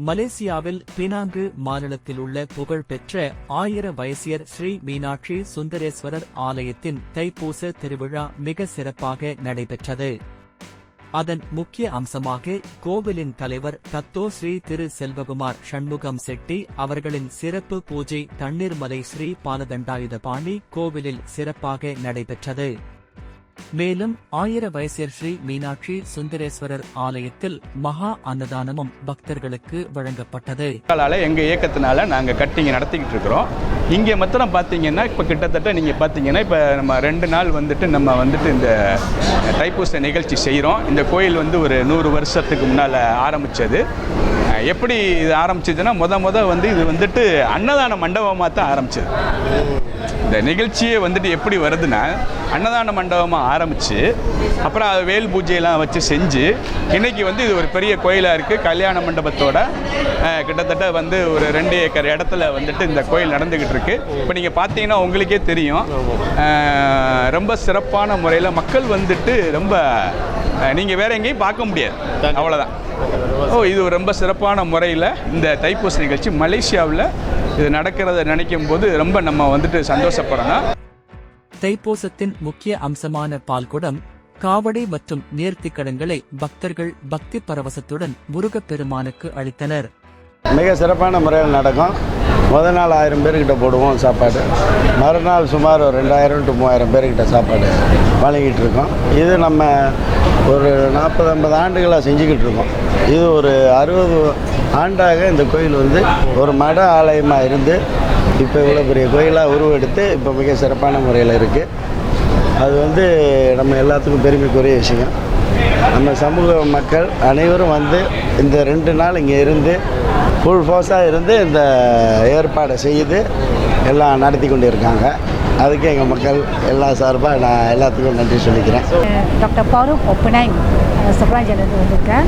மலேசியாவில் பினாங்கு மாநிலத்தில் உள்ள புகழ்பெற்ற 1000 வயசியர் ஸ்ரீ மீனாட்சி சுந்தரேஸ்வரர் ஆலயத்தின் தைப்பூச திருவிழா மிக சிறப்பாக நடைபெற்றது. அதன் முக்கிய அம்சமாக கோவிலின் தலைவர் தத்தோ ஸ்ரீ திரு செல்வகுமார் ஷண்முகம் செட்டி அவர்களின் சிறப்பு பூஜை தண்ணீர்மலை ஸ்ரீ பாலதண்டாயுதபாணி கோவிலில் சிறப்பாக நடைபெற்றது. மேலும் 1000 வயசியர் ஸ்ரீ மீனாட்சி சுந்தரேஸ்வரர் ஆலயத்தில் மகா அன்னதானமும் பக்தர்களுக்கு வழங்கப்பட்டது. எங்க இயக்கத்தினால நாங்க கட்டிங்க நடத்திக்கிட்டு இருக்கிறோம். இங்கே மாத்திரம் பார்த்தீங்கன்னா இப்போ கிட்டத்தட்ட நீங்கள் பார்த்தீங்கன்னா இப்போ நம்ம 2 நாள் நம்ம இந்த தைப்பூச நிகழ்ச்சி செய்கிறோம். இந்த கோயில் ஒரு 100 வருஷத்துக்கு முன்னால் ஆரம்பித்தது. எப்படி இது ஆரம்பிச்சதுன்னா இது அன்னதான மண்டபமாக தான் ஆரம்பிச்சது. இந்த நிகழ்ச்சியே எப்படி வருதுன்னா அன்னதான மண்டபமாக ஆரம்பித்து அப்புறம் வேல் பூஜையெல்லாம் வச்சு செஞ்சு இன்றைக்கி இது ஒரு பெரிய கோயிலாக இருக்குது. கல்யாண மண்டபத்தோட கிட்டத்தட்ட ஒரு 2 ஏக்கர் இடத்துல இந்த கோயில் நடந்துக்கிட்டு இருக்கு. இப்போ நீங்கள் பார்த்தீங்கன்னா உங்களுக்கே தெரியும், ரொம்ப சிறப்பான முறையில் மக்கள் ரொம்ப நீங்கள் வேற எங்கேயும் பார்க்க முடியாது. அவ்வளோதான். இது ரொம்ப சிறப்பான முறையில் இந்த தைப்பூச நிகழ்ச்சி மலேசியாவில் இது நடக்கிறத நினைக்கும் போது ரொம்ப நம்ம சந்தோஷப்படணும். தைப்பூசத்தின் முக்கிய அம்சமான பால்குடம், காவடி மற்றும் நேர்த்திக்கடன்களை பக்தர்கள் பக்தி பரவசத்துடன் முருகப்பெருமானுக்கு அளித்தனர். மிக சிறப்பான முறையில் நடக்கும். முதல் நாள் 1000 பேர்கிட்ட போடுவோம் சாப்பாடு. மறுநாள் சுமார் 2000 to 3000 பேர்கிட்ட சாப்பாடு வழங்கிட்டு இருக்கோம். இது நம்ம ஒரு 40-50 ஆண்டுகளாக செஞ்சுக்கிட்டு இருக்கோம். இது ஒரு 60 ஆண்டாக இந்த கோயில் ஒரு மட ஆலயமாக இருந்து இப்போ இவ்வளோ பெரிய கோயிலாக உருவெடுத்து இப்போ மிக சிறப்பான முறையில் இருக்குது. அது நம்ம எல்லாத்துக்கும் பெருமைக்குரிய விஷயம். நம்ம சமூக மக்கள் அனைவரும் இந்த 2 நாள் இங்கே இருந்து ஃபுல் ஃபோர்ஸாக இருந்து இந்த ஏற்பாடை செய்து எல்லாம் நடத்தி கொண்டு இருக்காங்க. அதுக்கு எங்கள் மக்கள் எல்லா சார்பாக நான் எல்லாத்துக்கும் நன்றி சொல்லிக்கிறேன். டாக்டர் பாரூக் ஒப்பனாங் சுப்ராஜிலேருந்து வந்திருக்கேன்.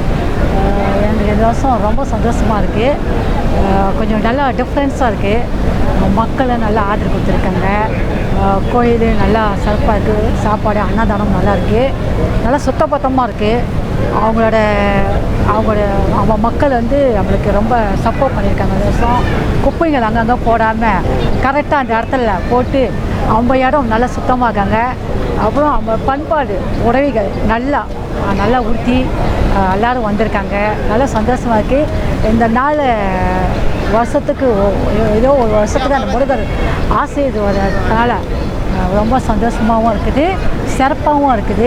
எனக்கு இந்த வருஷம் ரொம்ப சந்தோஷமாக இருக்குது. கொஞ்சம் நல்லா டிஃப்ரென்ஸாக இருக்குது. மக்களை நல்லா ஆதரவு கொடுத்துருக்காங்க. கோயில் நல்லா சிறப்பாக இருக்குது. சாப்பாடு அன்னதானம் நல்லா இருக்குது. நல்லா சுத்தபத்தமாக இருக்குது. அவங்க மக்கள் நம்மளுக்கு ரொம்ப சப்போர்ட் பண்ணியிருக்காங்க. இந்த வருஷம் குப்பைகள் அங்கங்கே போடாமல் கரெக்டாக அந்த இடத்துல போட்டு அவங்க இடம் நல்லா சுத்தமாகாங்க. அப்புறம் அவங்க பண்பாடு உறவிகள் நல்லா ஊற்றி எல்லோரும் வந்திருக்காங்க. நல்லா சந்தோஷமாக இருக்குது. இந்த நாள் வருஷத்துக்கு ஏதோ ஒரு வருஷத்துக்கு அந்த முருகர் ஆசீர்வாதத்தினால ரொம்ப சந்தோஷமாகவும் இருக்குது, சிறப்பாகவும் இருக்குது.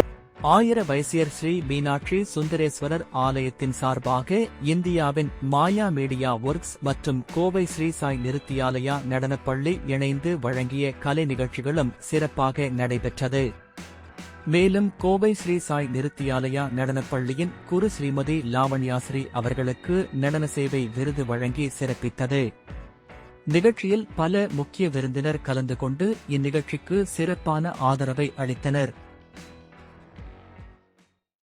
1000 வயசியர் ஸ்ரீ மீனாட்சி சுந்தரேஸ்வரர் ஆலயத்தின் சார்பாக இந்தியாவின் மாயா மீடியா ஒர்க்ஸ் மற்றும் கோவை ஸ்ரீ சாய் நிருத்தியாலயா நடனப்பள்ளி இணைந்து வழங்கிய கலை நிகழ்ச்சிகளும் சிறப்பாக நடைபெற்றது. மேலும் கோவை ஸ்ரீ சாய் நிருத்தியாலயா நடனப்பள்ளியின் குரு ஸ்ரீமதி லாவண்யாஸ்ரீ அவர்களுக்கு நடன சேவை விருது வழங்கி சிறப்பித்தது. நிகழ்ச்சியில் பல முக்கிய விருந்தினர் கலந்து கொண்டு இந்நிகழ்ச்சிக்கு சிறப்பான ஆதரவை அளித்தனர்.